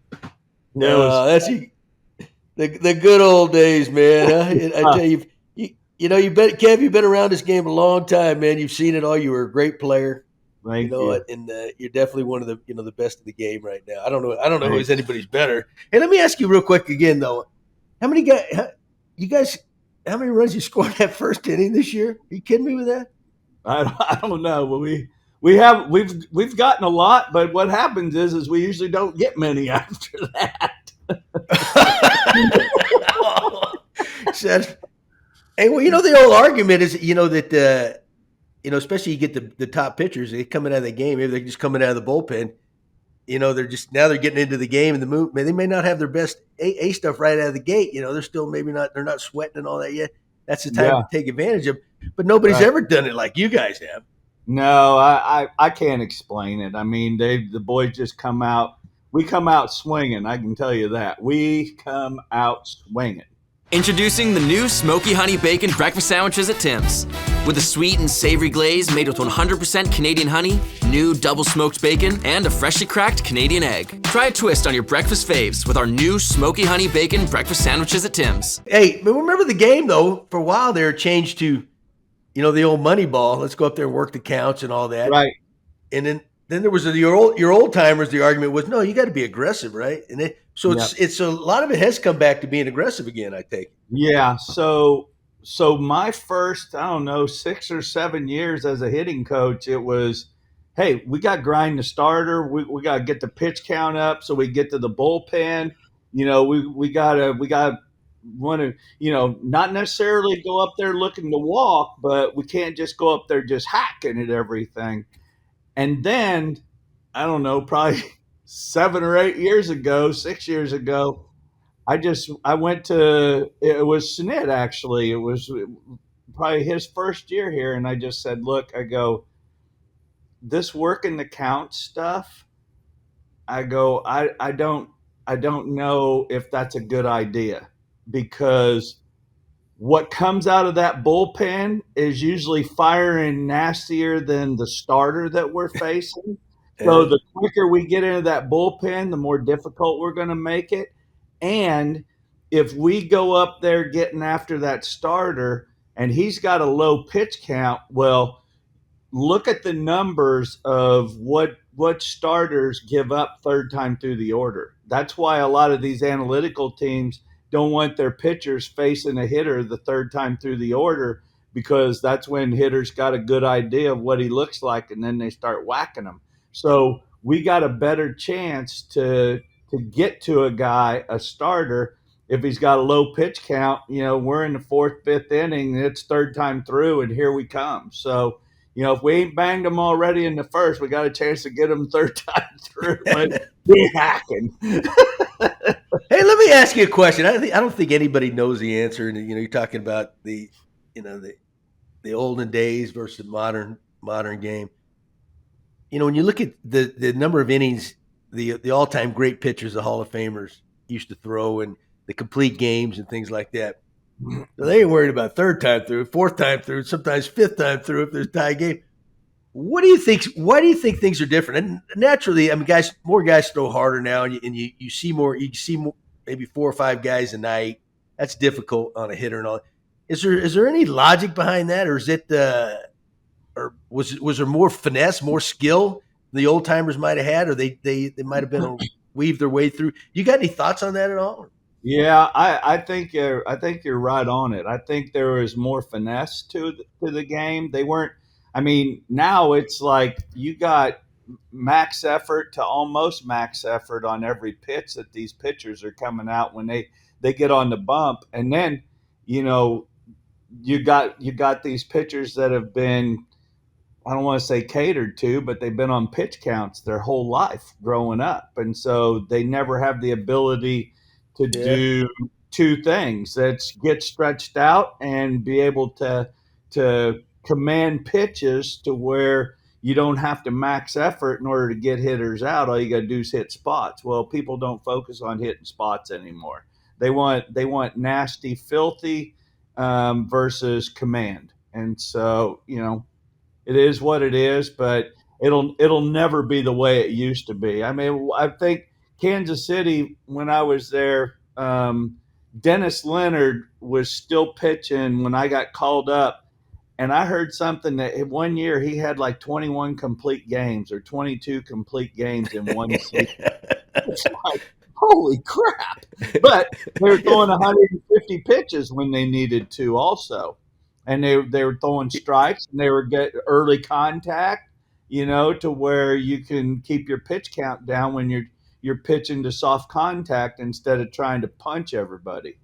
That's the good old days, man. Huh? I tell you, Kev, you've been around this game a long time, man. You've seen it all. You were a great player. Thank you. And you're definitely one of the the best of the game right now. I don't know who's anybody's better. Hey, let me ask you real quick again though. How many how many runs you scored that first inning this year? Are you kidding me with that? I don't know. But we've gotten a lot, but what happens is we usually don't get many after that. Hey, well, the old argument is, that, especially you get the top pitchers, they coming out of the game, maybe they're just coming out of the bullpen. They're getting into the game and the move. They may not have their best A stuff right out of the gate. They're still they're not sweating and all that yet. That's the time to take advantage of. But nobody's ever done it like you guys have. No, I can't explain it. I mean, the boys just come out. We come out swinging. I can tell you that. We come out swinging. Introducing the new Smoky Honey Bacon Breakfast Sandwiches at Tim's. With a sweet and savory glaze made with 100% Canadian honey, new double smoked bacon, and a freshly cracked Canadian egg. Try a twist on your breakfast faves with our new Smoky Honey Bacon Breakfast Sandwiches at Tim's. Hey, but remember the game, though, for a while there changed to, the old money ball. Let's go up there and work the counts and all that. Right. And then then there was your old timers. The argument was, no, you got to be aggressive, right? And it's a lot of it has come back to being aggressive again. I take it. Yeah. So my first, I don't know, 6 or 7 years as a hitting coach, it was, hey, we got to grind the starter. We got to get the pitch count up so we get to the bullpen. We got want to, not necessarily go up there looking to walk, but we can't just go up there just hacking at everything. And then, I don't know, probably 7 or 8 years ago, 6 years ago, I went to, it was Snit actually. It was probably his first year here. And I just said, look, I go, this working the count stuff, I go, I don't know if that's a good idea, because what comes out of that bullpen is usually firing nastier than the starter that we're facing. So the quicker we get into that bullpen, the more difficult we're going to make it. And if we go up there getting after that starter and he's got a low pitch count, well, look at the numbers of what starters give up third time through the order. That's why a lot of these analytical teams don't want their pitchers facing a hitter the third time through the order, because that's when hitters got a good idea of what he looks like, and then they start whacking him. So we got a better chance to get to a guy, a starter, if he's got a low pitch count. We're in the fourth, fifth inning, it's third time through, and here we come. So, if we ain't banged them already in the first, we got a chance to get them third time through. But we're hacking. Hey, let me ask you a question. I don't think anybody knows the answer. And you're talking about the olden days versus the modern game. When you look at the number of innings the all time great pitchers, the Hall of Famers, used to throw, and the complete games and things like that. So they ain't worried about third time through, fourth time through, sometimes fifth time through if there's a tie game. What do you think? Why do you think things are different? And naturally, more guys throw harder now, and you see more. You see more, maybe 4 or 5 guys a night. That's difficult on a hitter and all. Is there any logic behind that, or is it, or was there more finesse, more skill the old timers might have had, or they might have been able to weave their way through? You got any thoughts on that at all? Yeah, I think you're right on it. I think there was more finesse to the game. They weren't. I mean, now it's like you got max effort to almost max effort on every pitch that these pitchers are coming out when they get on the bump, and then you got these pitchers that have been, I don't want to say catered to, but they've been on pitch counts their whole life growing up, and so they never have the ability to do two things: that's get stretched out and be able to command pitches to where you don't have to max effort in order to get hitters out. All you got to do is hit spots. Well, people don't focus on hitting spots anymore. They want nasty, filthy versus command, and so it is what it is. But it'll never be the way it used to be. I mean, I think Kansas City, when I was there, Dennis Leonard was still pitching when I got called up. And I heard something that one year he had like 21 complete games or 22 complete games in one season. It's like, holy crap. But they were throwing 150 pitches when they needed to also. And they were throwing strikes, and they were getting early contact, to where you can keep your pitch count down when you're pitching to soft contact instead of trying to punch everybody.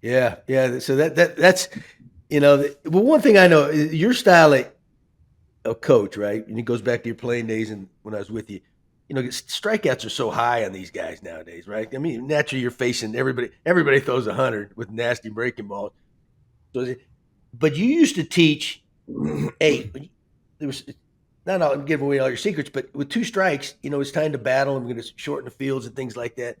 Yeah. So that's well, one thing I know, your style of coach, right? And it goes back to your playing days and when I was with you. Strikeouts are so high on these guys nowadays, right? I mean, naturally you're facing everybody. Everybody throws 100 with nasty breaking balls. But you used to teach, hey, there was. Not I'll give away all your secrets, but with 2 strikes, it's time to battle, and we're going to shorten the fields and things like that.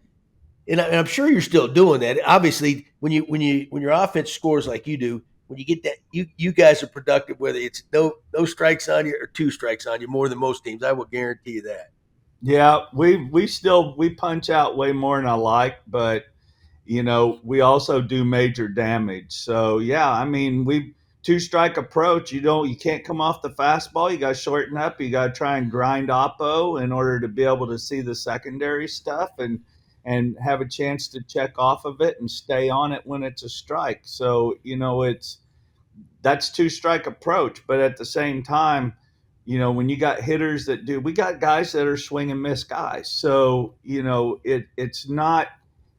And I'm sure you're still doing that. Obviously, when your offense scores like you do, when you get that, you guys are productive. Whether it's no strikes on you or 2 strikes on you, more than most teams, I will guarantee you that. Yeah, we punch out way more than I like, but we also do major damage. So yeah, I mean, two-strike approach, you can't come off the fastball. You got to shorten up. You got to try and grind oppo in order to be able to see the secondary stuff and have a chance to check off of it and stay on it when it's a strike. So, that's two-strike approach. But at the same time, when you got hitters we got guys that are swing and miss guys. So, it's not,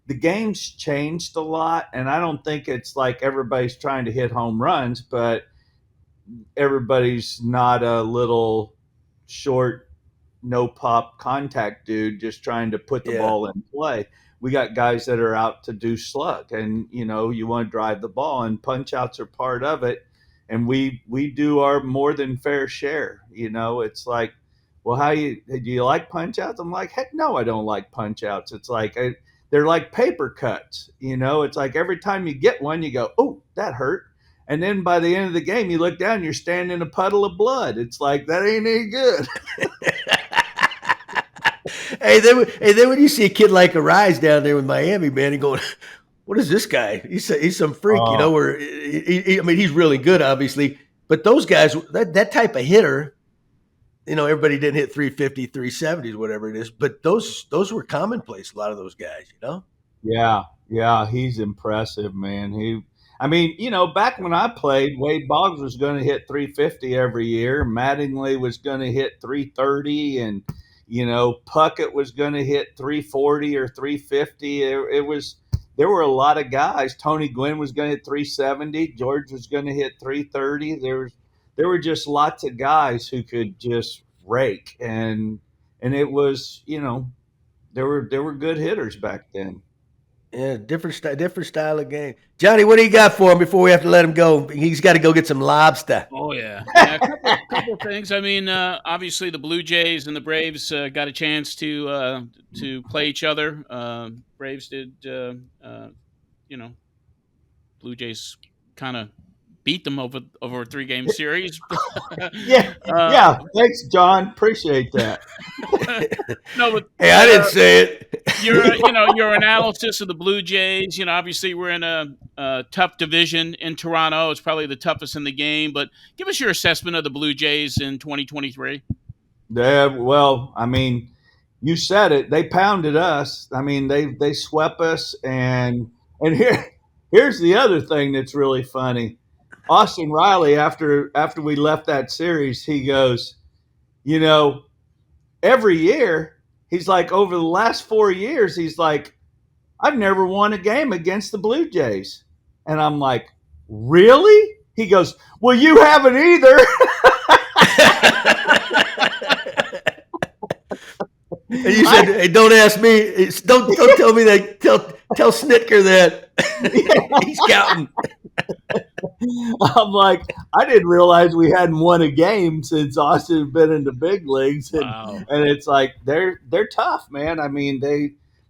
the game's changed a lot, and I don't think it's like everybody's trying to hit home runs, but everybody's not a little short, no pop contact dude just trying to put the ball in play. We got guys that are out to do slug, and you want to drive the ball, and punch outs are part of it. And we do our more than fair share. It's like, well, do you like punch outs? I'm like, heck no, I don't like punch outs. It's like, they're like paper cuts. It's like every time you get one, you go, oh, that hurt. And then by the end of the game, you look down, you're standing in a puddle of blood. It's like, that ain't any good. Hey, then when you see a kid like Arise down there with Miami, man, and going, what is this guy? He's some freak, where he's really good, obviously. But those guys, that type of hitter, everybody didn't hit 350, 370s, whatever it is. But those were commonplace, a lot of those guys, Yeah, he's impressive, man. Back when I played, Wade Boggs was going to hit 350 every year. Mattingly was going to hit 330, and Puckett was going to hit 340 or 350. There were a lot of guys. Tony Gwynn was going to hit 370. George was going to hit 330. There were just lots of guys who could just rake, and it was, there were good hitters back then. Yeah, different style of game. Johnny, what do you got for him before we have to let him go? He's got to go get some lobster. Oh, yeah. A couple of things. Obviously the Blue Jays and the Braves got a chance to play each other. Braves did, Blue Jays kind of beat them over a 3-game series. Yeah. Thanks, John. Appreciate that. No, but hey, I didn't say it. Your analysis of the Blue Jays. Obviously we're in a tough division in Toronto. It's probably the toughest in the game. But give us your assessment of the Blue Jays in 2023. Yeah, well, you said it. They pounded us. They swept us, and here's the other thing that's really funny. Austin Riley, after we left that series, he goes, every year, he's like, over the last 4 years, he's like, I've never won a game against the Blue Jays. And I'm like, really? He goes, well, you haven't either. And you said, hey, don't ask me. Don't tell me that. Tell Snitker that he's counting. I'm like, I didn't realize we hadn't won a game since Austin had been in the big leagues, and it's like they're tough, man.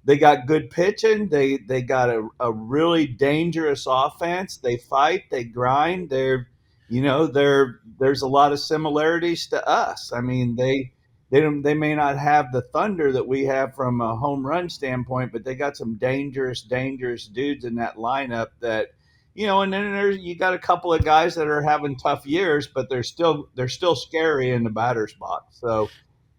They got good pitching. They got a really dangerous offense. They fight. They grind. There's a lot of similarities to us. They may not have the thunder that we have from a home run standpoint, but they got some dangerous dudes in that lineup that. And then you got a couple of guys that are having tough years, but they're still scary in the batter's box. So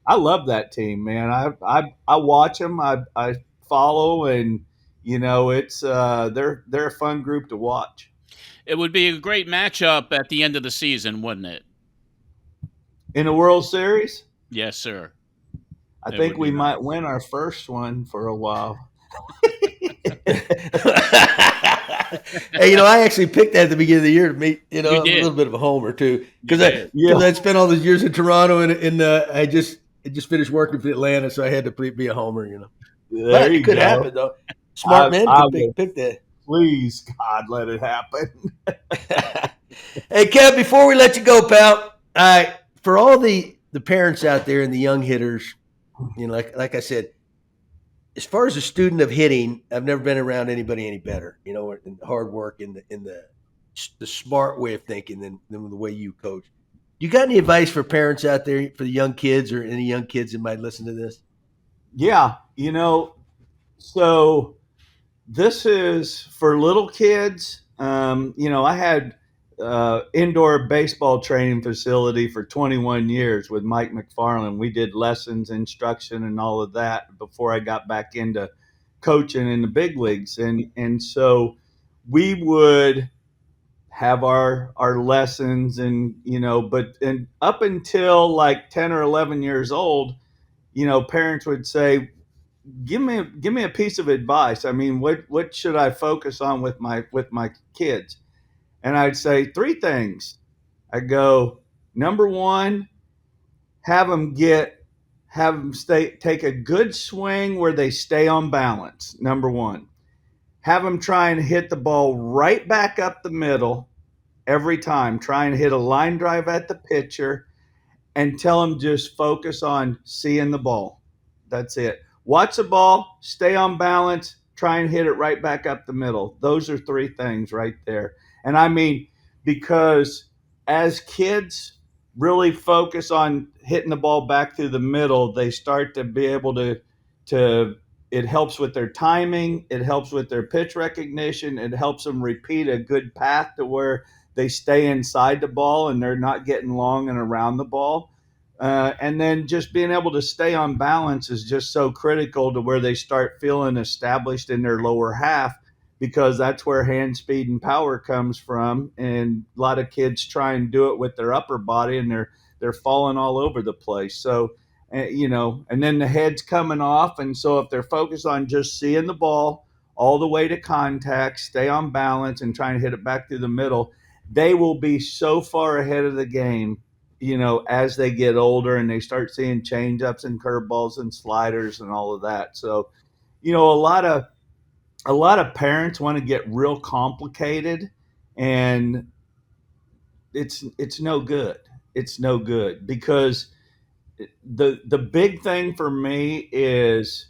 I love that team, man. I watch them, I follow, and it's they're a fun group to watch. It would be a great matchup at the end of the season, wouldn't it? In the World Series? Yes, sir. I think we might win our first one for a while. Hey, I actually picked that at the beginning of the year to meet, I'm a little bit of a homer too, because I'd spent all those years in Toronto, and I just finished working for Atlanta, so I had to be a homer, But it could happen though. Smart men could pick that. Please, God, let it happen. Hey, Kev, before we let you go, pal, for all the parents out there and the young hitters, like I said, as far as a student of hitting, I've never been around anybody any better, in the hard work and the smart way of thinking than the way you coach. You got any advice for parents out there, for the young kids or any young kids that might listen to this? Yeah, so this is for little kids. I had indoor baseball training facility for 21 years with Mike McFarland. We did lessons, instruction, and all of that before I got back into coaching in the big leagues. And so we would have our lessons, and and up until like 10 or 11 years old, parents would say, give me a piece of advice. I mean, what should I focus on with my kids? And I'd say three things. I go, number one, have them take a good swing where they stay on balance. Number one, have them try and hit the ball right back up the middle every time. Try and hit a line drive at the pitcher, and tell them just focus on seeing the ball. That's it. Watch the ball, stay on balance, try and hit it right back up the middle. Those are three things right there. And I mean, because as kids really focus on hitting the ball back through the middle, they start to be able to it helps with their timing, it helps with their pitch recognition, it helps them repeat a good path to where they stay inside the ball and they're not getting long and around the ball. And then just being able to stay on balance is just so critical to where they start feeling established in their lower half, because that's where hand speed and power comes from. And a lot of kids try and do it with their upper body, and they're falling all over the place. So, and then the head's coming off. And so if they're focused on just seeing the ball all the way to contact, stay on balance, and trying to hit it back through the middle, they will be so far ahead of the game, as they get older and they start seeing changeups and curveballs and sliders and all of that. So, a lot of parents want to get real complicated, and it's no good. It's no good, because the big thing for me is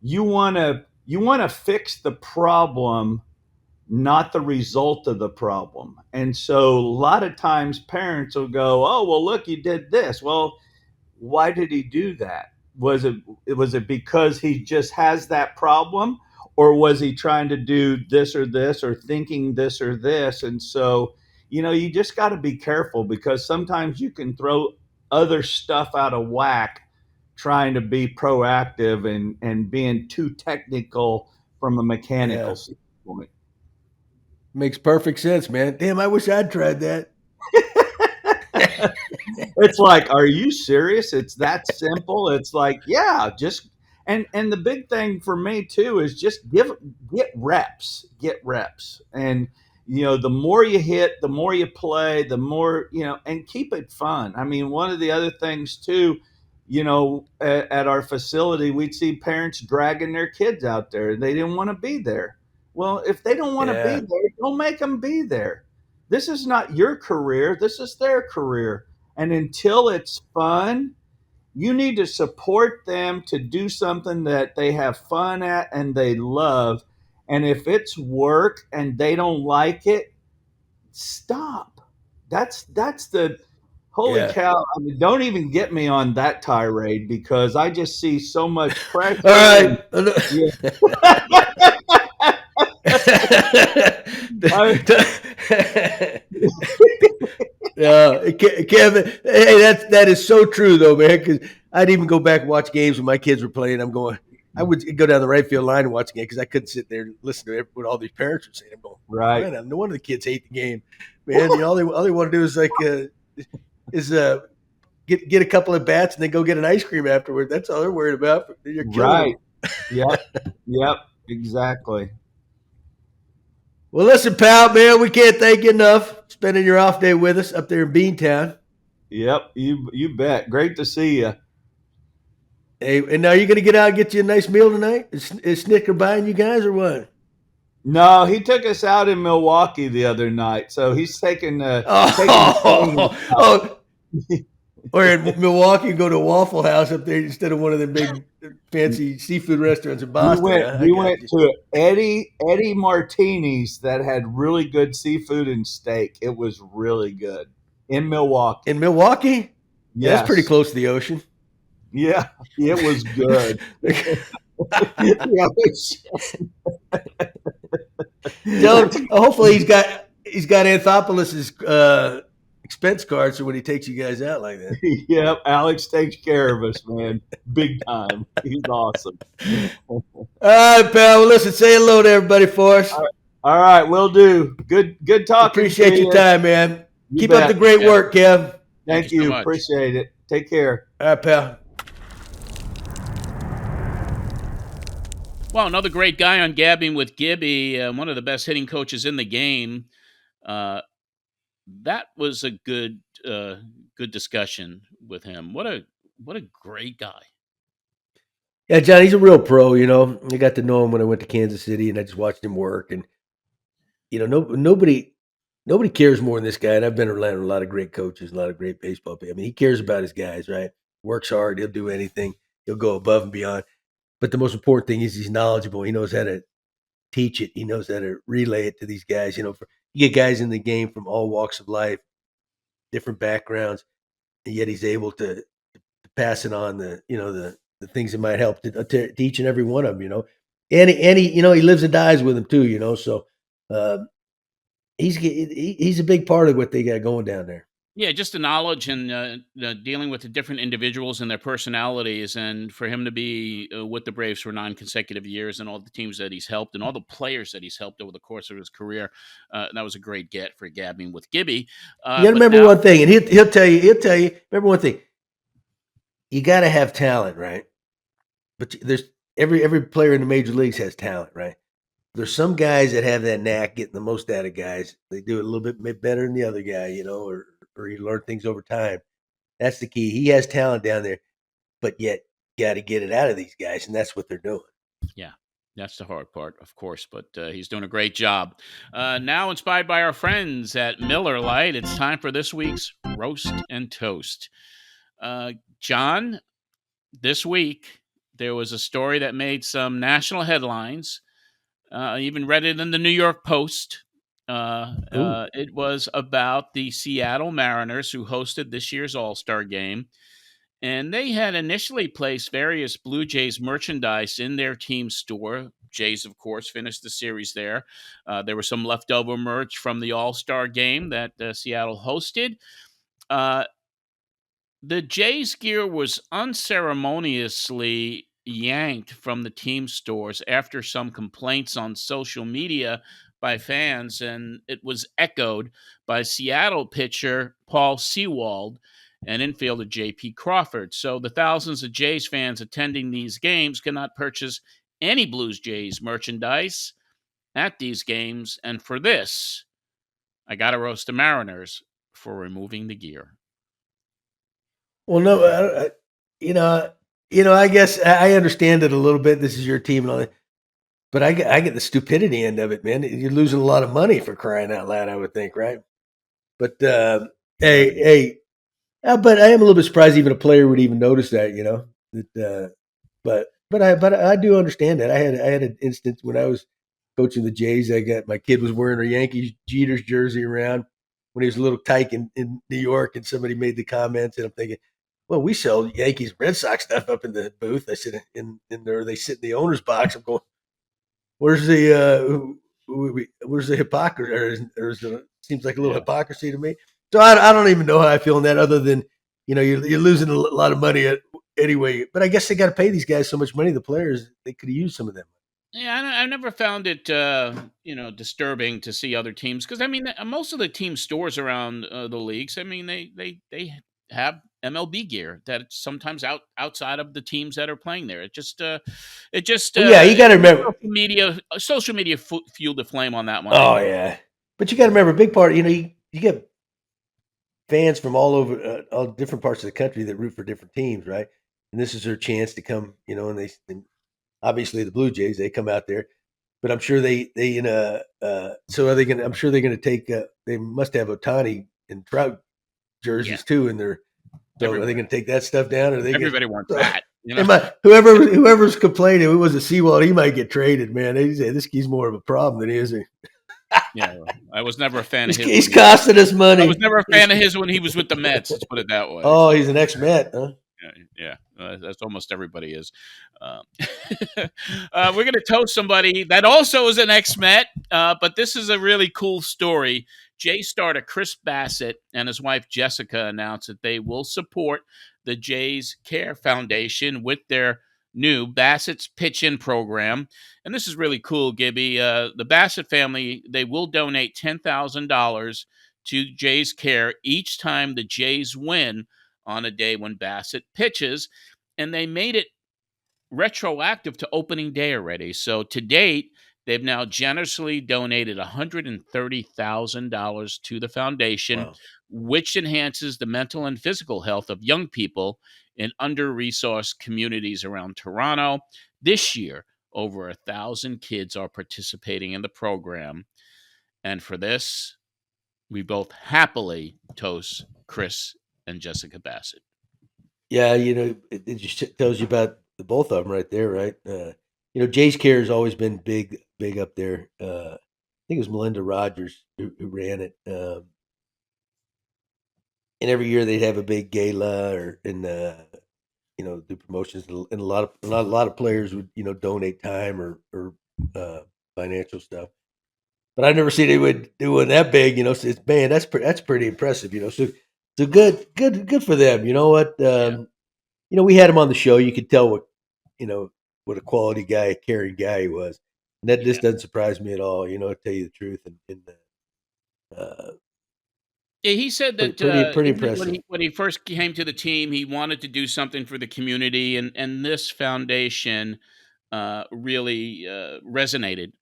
you want to fix the problem, not the result of the problem. And so a lot of times parents will go, oh, well, look, you did this. Well, why did he do that? Was it because he just has that problem, or was he trying to do this or this, or thinking this or this? And so, you just got to be careful, because sometimes you can throw other stuff out of whack trying to be proactive and being too technical from a mechanical standpoint. Makes perfect sense, man. Damn, I wish I'd tried that. It's like, are you serious? It's that simple. It's like, yeah, just and the big thing for me too is just get reps. And the more you hit, the more you play, the more, and keep it fun. I mean, one of the other things too, at our facility, we'd see parents dragging their kids out there. They didn't want to be there. Well, if they don't want to be there, don't make them be there. This is not your career. This is their career. And until it's fun, you need to support them to do something that they have fun at and they love. And if it's work and they don't like it, stop. That's the holy cow. I mean, don't even get me on that tirade, because I just see so much pressure. All right. Kevin, hey, that is so true though, man. Because I'd even go back and watch games when my kids were playing. I would go down the right field line and watch a game, because I couldn't sit there and listen to what all these parents were saying. I'm going, right. Man, no wonder the kids hate the game, man. All they want to do is get a couple of bats and then go get an ice cream afterward. That's all they're worried about. You're killing them. Yep, exactly. Well, listen, pal, man, we can't thank you enough spending your off day with us up there in Beantown. Yep, you bet. Great to see you. Hey, and now you're going to get out and get you a nice meal tonight? Is Snicker buying you guys or what? No, he took us out in Milwaukee the other night, so he's taking or in Milwaukee, go to a Waffle House up there instead of one of the big fancy seafood restaurants in Boston. We went to Eddie Martini's that had really good seafood and steak. It was really good in Milwaukee. In Milwaukee? Yes. Yeah, that's pretty close to the ocean. Yeah, it was good. Tell him, hopefully He's got Anthopoulos' expense card, so when he takes you guys out like that. Yep, Alex takes care of us, man. Big time. He's awesome. All right, pal. Well, listen, say hello to everybody for us. All right, will do. Good talking. Appreciate your time, man. You Keep bet. up the great work, Kev. Thank you you. so much. Appreciate it. Take care. All right, pal. Well, another great guy on Gabbing with Gibby, one of the best hitting coaches in the game. That was a good discussion with him. What a great guy. Yeah, John, he's a real pro. I got to know him when I went to Kansas City, and I just watched him work. And nobody cares more than this guy. And I've been around a lot of great coaches, a lot of great baseball players. I mean, he cares about his guys, right? Works hard. He'll do anything. He'll go above and beyond. But the most important thing is he's knowledgeable. He knows how to teach it. He knows how to relay it to these guys. You get guys in the game from all walks of life, different backgrounds, and yet he's able to pass it on the things that might help to each and every one of them. And he lives and dies with them too. So he's a big part of what they got going down there. Yeah, just the knowledge and dealing with the different individuals and their personalities, and for him to be with the Braves for 9 consecutive years, and all the teams that he's helped, and all the players that he's helped over the course of his career, that was a great get for Gabbing with Gibby. You got to remember one thing, and he'll tell you. Remember one thing. You got to have talent, right? But there's every player in the major leagues has talent, right? There's some guys that have that knack, getting the most out of guys. They do it a little bit better than the other guy, or you learn things over time. That's the key. He has talent down there, but yet got to get it out of these guys, and that's what they're doing. Yeah, that's the hard part, of course, but he's doing a great job. Now, inspired by our friends at Miller Lite, it's time for this week's Roast and Toast. John, this week, there was a story that made some national headlines. I even read it in the New York Post. It was about the Seattle Mariners, who hosted this year's All-Star game. And they had initially placed various Blue Jays merchandise in their team store. Jays, of course, finished the series there. There was some leftover merch from the All-Star game that Seattle hosted. The Jays gear was unceremoniously yanked from the team stores after some complaints on social media by fans, and it was echoed by Seattle pitcher Paul Sewald and infielder J.P. Crawford. So the thousands of Jays fans attending these games cannot purchase any Blues Jays merchandise at these games, and for this, I got to roast the Mariners for removing the gear. Well, no, I guess I understand it a little bit. This is your team and all that. But I get the stupidity end of it, man. You're losing a lot of money, for crying out loud, I would think, right? But but I am a little bit surprised even a player would even notice that, but I do understand that. I had an instance when I was coaching the Jays. My kid was wearing a Yankees Jeter's jersey around when he was a little tyke in New York, and somebody made the comments, and I'm thinking, well, we sell Yankees Red Sox stuff up in the booth. I said, in there, they sit in the owner's box. I'm going, where's the hypocrisy? Seems like a little hypocrisy to me. So I don't even know how I feel in that, other than you're losing a lot of money anyway. But I guess they got to pay these guys so much money. The players, they could have used some of that money. Yeah, I never found it, disturbing to see other teams, because I mean, most of the team stores around the leagues, I mean, they have MLB gear that's sometimes outside of the teams that are playing there. You got to remember, social media fueled the flame on that one. Oh yeah, but you got to remember, a big part. You get fans from all over, all different parts of the country that root for different teams, right? And this is their chance to come, and obviously the Blue Jays, they come out there, but I'm sure so are they going to? I'm sure they're going to take. They must have Ohtani and Trout jerseys too in their. So are they going to take that stuff down? Or everybody wants that. Whoever's complaining, it was a Sewald, he might get traded, man. They say this kid's more of a problem than he is. Yeah, I was never a fan of his. He's costing us money. I was never a fan of his when he was with the Mets. Let's put it that way. Oh, he's an ex-Met, huh? Yeah, that's almost everybody is. Uh, we're going to toast somebody that also is an ex-Met, but this is a really cool story. Jays starter Chris Bassitt and his wife Jessica announced that they will support the Jays Care Foundation with their new Bassitt's Pitch-In program. And this is really cool, Gibby. The Bassitt family, they will donate $10,000 to Jays Care each time the Jays win on a day when Bassitt pitches. And they made it retroactive to opening day already. So to date, they've now generously donated $130,000 to the foundation, Wow. which enhances the mental and physical health of young people in under-resourced communities around Toronto. This year, over 1,000 kids are participating in the program. And for this, we both happily toast Chris and Jessica Bassitt. Yeah, it just tells you about the both of them right there, right? Jay's Care has always been big up there. I think it was Melinda Rogers who ran it. And every year they'd have a big gala do promotions, and a lot of players would donate time or financial stuff. But I've never seen anyone doing that big. So it's, man, that's pretty impressive. So good for them. You know what? We had him on the show. You could tell what a quality guy, a caring guy he was, and that this doesn't surprise me at all. To tell you the truth, yeah, he said that pretty impressive. when he first came to the team, he wanted to do something for the community, and this foundation really resonated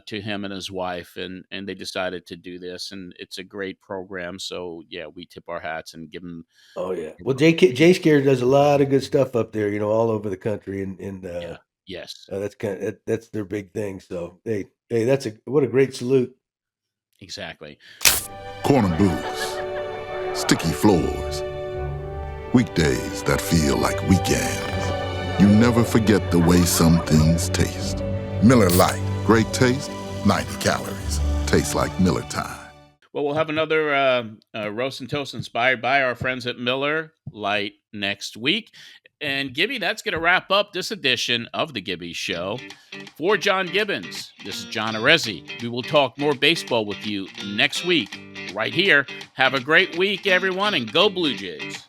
to him and his wife, and they decided to do this, and it's a great program. So yeah, we tip our hats and give him. Oh yeah, well, Jay Scare does a lot of good stuff up there, all over the country, and yes, that's their big thing. So hey, what a great salute. Exactly. Corner booths, sticky floors, weekdays that feel like weekends. You never forget the way some things taste. Miller Lite, great taste, 90 calories. Tastes like Miller time. Well, we'll have another roast and toast inspired by our friends at Miller Lite next week. And Gibby, that's going to wrap up this edition of the Gibby Show. For John Gibbons, this is John Arezzi. We will talk more baseball with you next week, right here. Have a great week, everyone, and go Blue Jays.